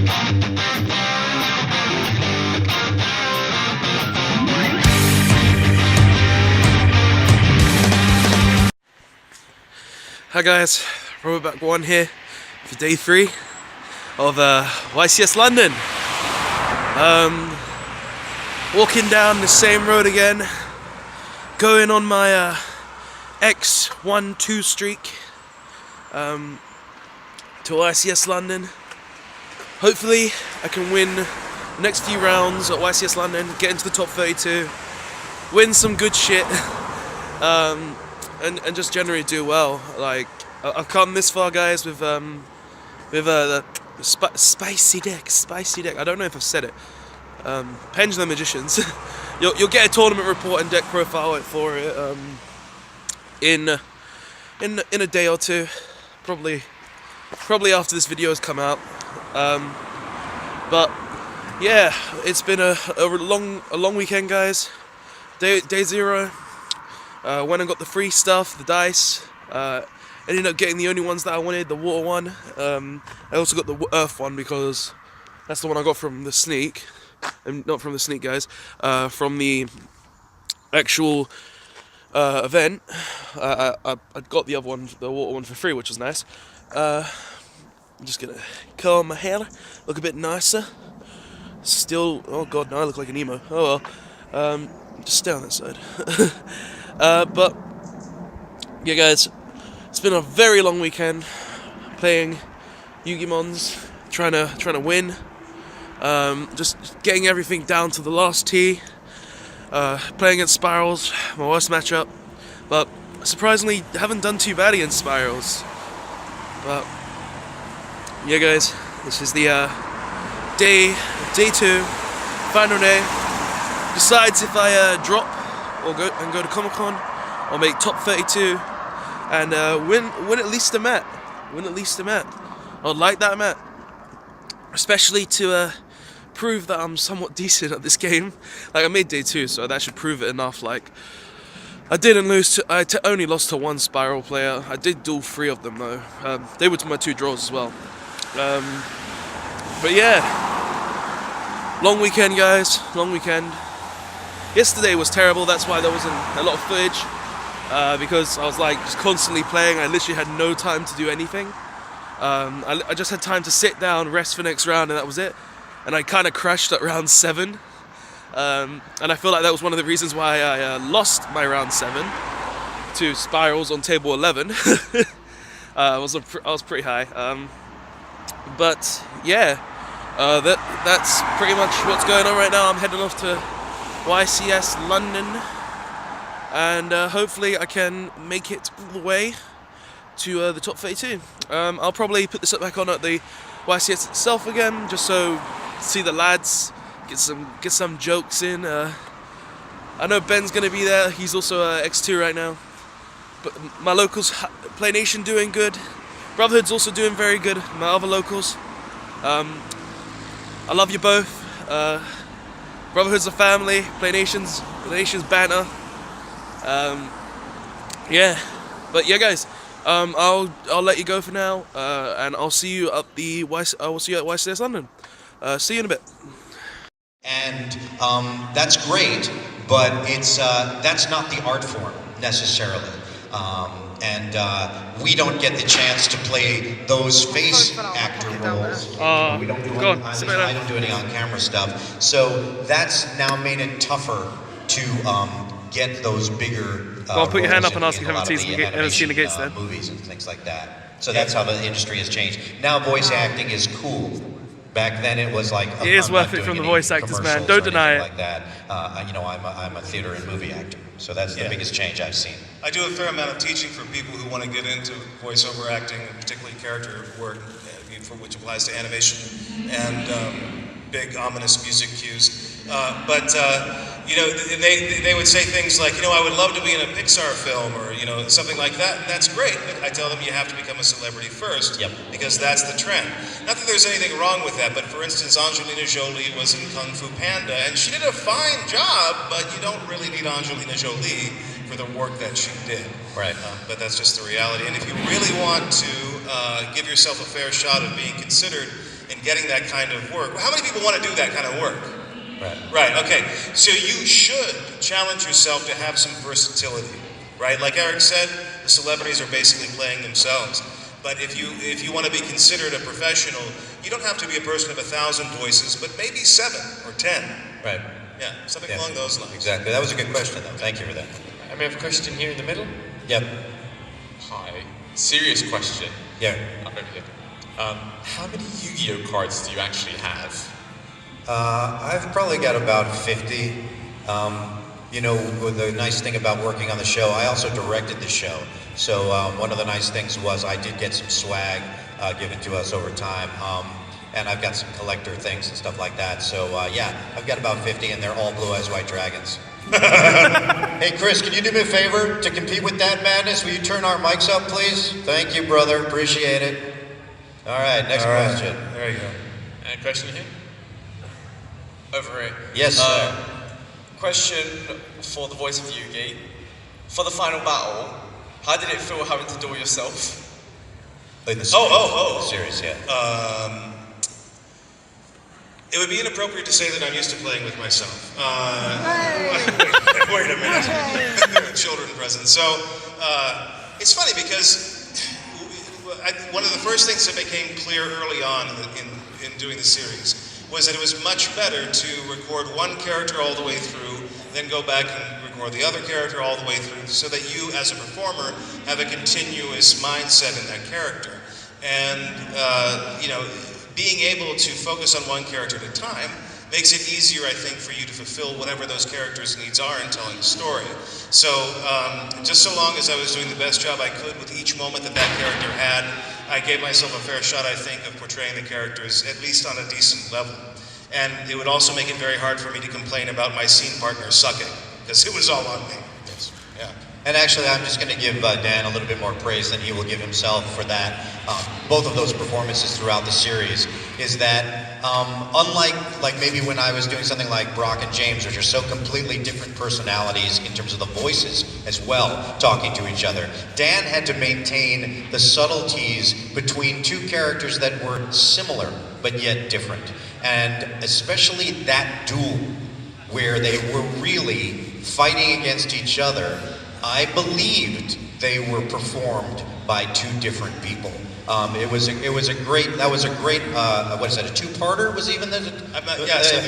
Hi guys, Robert back one here for day 3 of YCS London. Walking down the same road again, going on my X1-2 streak to YCS London. Hopefully I can win the next few rounds at YCS London, get into the top 32, win some good shit. And just generally do well. Like I've come this far, guys, with the spicy deck. I don't know if I've said it. Pendulum Magicians. you'll get a tournament report and deck profile for it in a day or two, probably after this video has come out. But yeah, it's been a long weekend, guys. Day 0. Went and got the free stuff, the dice. Ended up getting the only ones that I wanted, the water one. I also got the earth one because that's the one I got from the sneak. Not from the sneak, guys. From the actual event. I got the other one, the water one, for free, which was nice. I'm just gonna curl my hair, look a bit nicer. Still, oh god, now I look like an emo. Oh well. Just stay on that side. But yeah, guys, it's been a very long weekend playing Yugimons, trying to win. Just getting everything down to the last tee. Playing against Spirals, my worst matchup, but surprisingly haven't done too badly in Spirals. But yeah, guys, this is the day 2, final day. Decides if I drop or go to Comic-Con, or make top 32 and win at least a mat. I would like that mat, especially to prove that I'm somewhat decent at this game. Like, I made day 2, so that should prove it enough. Like, I didn't lose to, I only lost to one Spiral player. I did duel 3 of them though. They were to my 2 draws as well. But yeah, long weekend, guys, long weekend. Yesterday was terrible, that's why there wasn't a lot of footage, because I was like just constantly playing. I literally had no time to do anything. I just had time to sit down, rest for next round, and that was it. And I kind of crashed at round 7. And I feel like that was one of the reasons why I lost my round 7 to Spirals on table 11. I was pretty high. But yeah, that's pretty much what's going on right now. I'm heading off to YCS London, and hopefully I can make it all the way to the top 32. I'll probably put this up back on at the YCS itself again, just so see the lads, get some jokes in. I know Ben's gonna be there. He's also X2 right now. But my locals, Play Nation, doing good. Brotherhood's also doing very good. My other locals. I love you both. Brotherhood's a family, Play Nation's banner. Yeah, but yeah, guys, I'll let you go for now, and I'll see you at YCS London. See you in a bit. And that's great, but it's that's not the art form necessarily. And we don't get the chance to play those face actor roles. We don't do any, I don't do any on-camera stuff. So that's now made it tougher to get those bigger well, put your hand up and ask if you haven't seen the gates then. Movies and things like that. So that's how the industry has changed. Now voice acting is cool. Back then it was like, it is worth it from the voice actors, man. Don't deny it. Like that. You know, I'm a theater and movie actor, so that's the biggest change I've seen. I do a fair amount of teaching for people who want to get into voiceover acting, and particularly character work, for which applies to animation and big ominous music cues. You know, they would say things like, you know, I would love to be in a Pixar film, or, you know, something like that. That's great, but I tell them you have to become a celebrity first, because that's the trend. Not that there's anything wrong with that, but for instance, Angelina Jolie was in Kung Fu Panda, and she did a fine job, but you don't really need Angelina Jolie for the work that she did. Right. But that's just the reality. And if you really want to give yourself a fair shot of being considered in getting that kind of work. How many people want to do that kind of work? Right. Right, okay. So you should challenge yourself to have some versatility, right? Like Eric said, the celebrities are basically playing themselves. But if you want to be considered a professional, you don't have to be a person of 1,000 voices, but maybe 7 or 10. Right. Yeah, something along those lines. Exactly. That was a good question, though. Thank you for that. And we have a question here in the middle. Yep. Hi. Serious question. Yeah. Up over here. How many Yu-Gi-Oh cards do you actually have? I've probably got about 50. You know, the nice thing about working on the show, I also directed the show. So one of the nice things was I did get some swag given to us over time. And I've got some collector things and stuff like that. So yeah, I've got about 50 and they're all Blue Eyes White Dragons. Hey Chris, can you do me a favor to compete with that madness? Will you turn our mics up, please? Thank you, brother. Appreciate it. All right, next question. There you go. And a question here? Over here. Yes, sir. Question for the voice of Yugi. For the final battle, how did it feel having to duel yourself? In the series. The series, yeah. It would be inappropriate to say that I'm used to playing with myself. Wait a minute. Children present. So it's funny because one of the first things that became clear early on in doing the series was that it was much better to record one character all the way through, then go back and record the other character all the way through, so that you, as a performer, have a continuous mindset in that character. And, you know, being able to focus on one character at a time makes it easier, I think, for you to fulfill whatever those characters' needs are in telling the story. So, just so long as I was doing the best job I could with each moment that character had, I gave myself a fair shot, I think, of portraying the characters at least on a decent level. And it would also make it very hard for me to complain about my scene partner sucking, because it was all on me. Yes. Yeah. And actually, I'm just going to give Dan a little bit more praise than he will give himself for that. Both of those performances throughout the series is that, unlike like maybe when I was doing something like Brock and James, which are so completely different personalities in terms of the voices as well, talking to each other, Dan had to maintain the subtleties between two characters that were similar but yet different. And especially that duel where they were really fighting against each other, I believed they were performed by two different people. It was a great what is that, a two-parter? Was even the something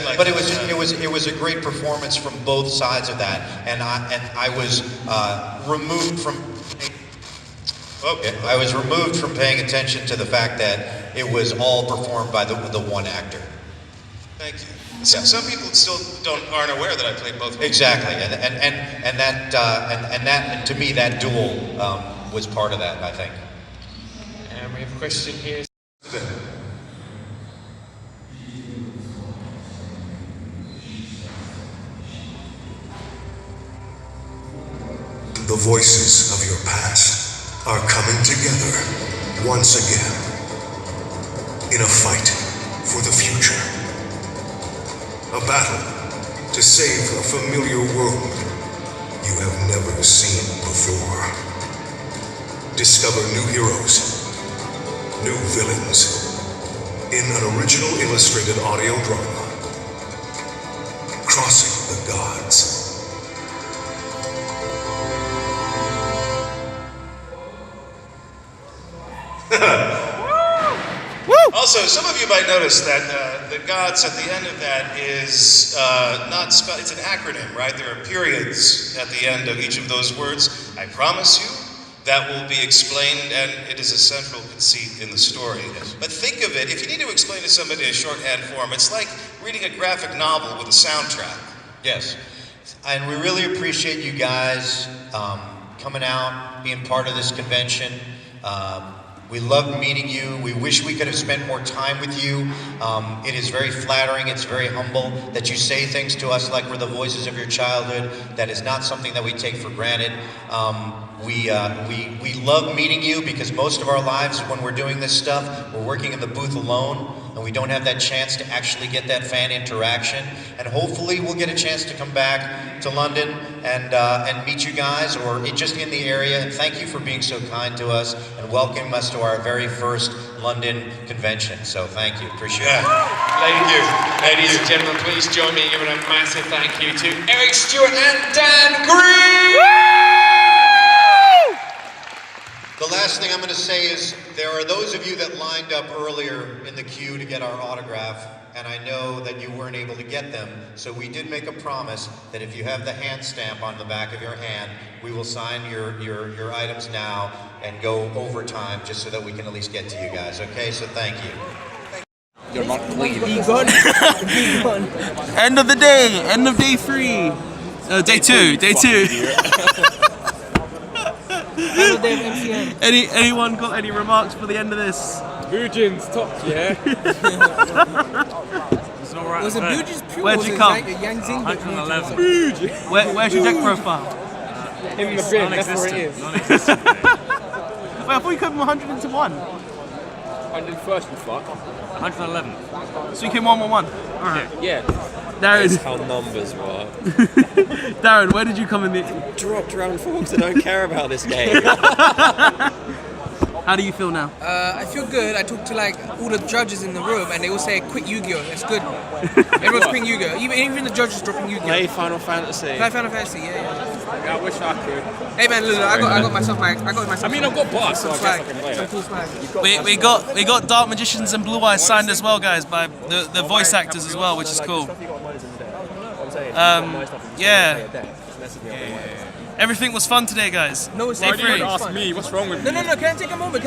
like but that. it was a great performance from both sides of that, and I was removed from paying attention to the fact that it was all performed by the one actor. Thank you. Some people still aren't aware that I played both. Exactly, and that to me that duel was part of that, I think. And we have a question here. The voices of your past are coming together once again in a fight for the future. A battle to save a familiar world you have never seen before. Discover new heroes, new villains, in an original illustrated audio drama, Crossing the Gods. Also, some of you might notice that the gods at the end of that is not spelled, it's an acronym, right? There are periods at the end of each of those words. I promise you that will be explained, and it is a central conceit in the story. Yes. But think of it, if you need to explain to somebody in shorthand form, it's like reading a graphic novel with a soundtrack. Yes, and we really appreciate you guys coming out, being part of this convention. We love meeting you. We wish we could have spent more time with you. It is very flattering. It's very humble that you say things to us like we're the voices of your childhood. That is not something that we take for granted. We love meeting you because most of our lives when we're doing this stuff, we're working in the booth alone, and we don't have that chance to actually get that fan interaction. And hopefully we'll get a chance to come back to London and meet you guys, or just in the area. And thank you for being so kind to us and welcoming us to our very first London convention. So thank you, appreciate it. Ladies and gentlemen, please join me in giving a massive thank you to Eric Stewart and Dan Green! The last thing I'm going to say is there are those of you that lined up earlier in the queue to get our autograph, and I know that you weren't able to get them, so we did make a promise that if you have the hand stamp on the back of your hand, we will sign your items now and go overtime just so that we can at least get to you guys, okay? So thank you. You're not clean. End of the day. End of day 3. Day 2. Day 2. Anyone got any remarks for the end of this? Bujin's top, yeah. It's not right. Was it Bujin's pure? Where'd you come? 111. Where's your deck profile? In the bin, that's where it is. Non-existent. Wait, I thought you came from 100 into 1. 101st, you fuck. 111. So you came 111. Alright. Yeah. Darren. That's how numbers work. Darren, where did you come in the... Dropped round 4 because I don't care about this game. How do you feel now? I feel good. I talked to like all the judges in the room, and they all say quit Yugioh. That's good. Everyone's quitting Yugioh. Even the judges dropping Yugioh. Play Final Fantasy. Play Final Fantasy. Yeah. Yeah, I wish I could. Hey man, look, I got myself. I got myself. I mean, I've got bars, so I guess I can play Some it. cool swag. We got Dark Magicians and Blue Eyes signed as well, guys, by the voice actors as well, which is cool. Yeah. Everything was fun today, guys. No, it's Day not. 3. Ask me, what's wrong with No, you? Can I take a moment?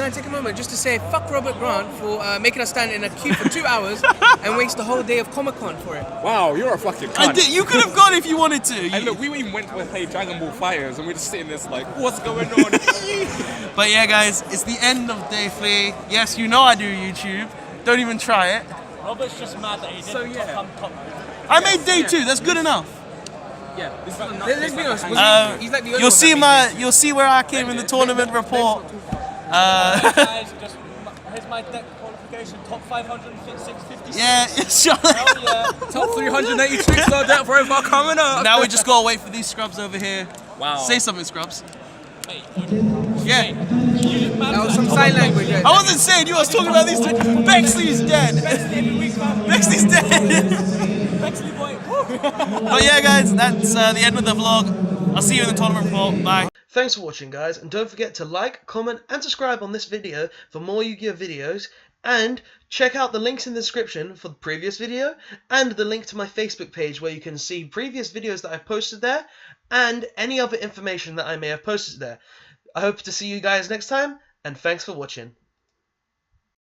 Just to say fuck Robert Grant for making us stand in a queue for 2 hours and waste the whole day of Comic-Con for it. Wow, you're a fucking cunt. I did. You could have gone if you wanted to. And look, we even went to play Dragon Ball Fighters, and we're just sitting there like, what's going on? But yeah, guys, it's the end of day 3. Yes, you know I do YouTube. Don't even try it. Robert's just mad that he didn't come top. I made day 2. That's good enough. Yeah. Let's be honest. He's like the only You'll one see that you'll see where I came in the tournament report. Guys, just here's my deck qualification: top 556. Yeah, sure. Hell yeah. Top 386 no deck profile coming up. Now we just gotta wait for these scrubs over here. Wow. Say something, scrubs. Mate, Yeah. That was some sign language. I wasn't saying you. I was talking about these two. Bexley's dead. Bexley's dead. Bexley boy. But yeah, guys, that's the end of the vlog. I'll see you in the tournament report. Bye. Thanks for watching, guys, and don't forget to like, comment, and subscribe on this video for more Yu-Gi-Oh videos. And check out the links in the description for the previous video and the link to my Facebook page where you can see previous videos that I posted there and any other information that I may have posted there. I hope to see you guys next time, and thanks for watching.